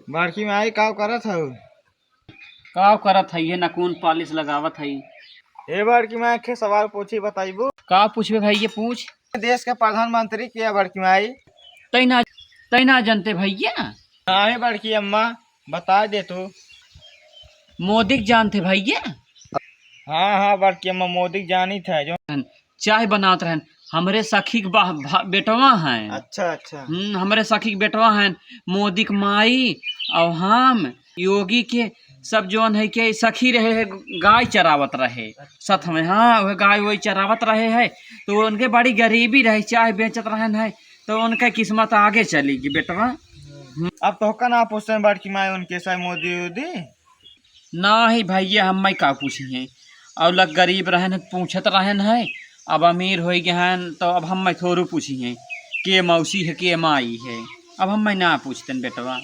बड़की माई का करत हऊ? का करत है ये नकून पॉलिश लगावत है। ए बड़की माई के सवाल पूछी बताइबू। का पूछबे भाई ये पूछ। देश के प्रधानमंत्री के है बड़की माई? तैना तैना जानते भैया। हाँ बड़की अम्मा बता दे तू। मोदी के जानते भैया। हाँ हाँ बड़की अम्मा मोदी के जानी था जो। चाय बनात रहन हमरे सखी के बेटवा हैं। अच्छा अच्छा। हमरे सखी के बेटवा हैं। मोदी के माई और हम योगी के सब जोन है के सखी रहे है, गाय चरावत रहे सथ में। हाँ वह गाय वही चरावत रहे है तो उनके बड़ी गरीबी रहे, चाय बेचत रहन है तो उनका किस्मत आगे चलेगी बेटवा। अब तो का ना पूछते बड़की माई उनके साथ मोदी उदी ना ही भैया हम का पूछिए। और लग गरीब रहन है पूछत रहन है, अब अमीर हो गए हैं तो अब हम थोड़ू पूछिए के मौसी है के माई है। अब हम ना पूछते बेटवा।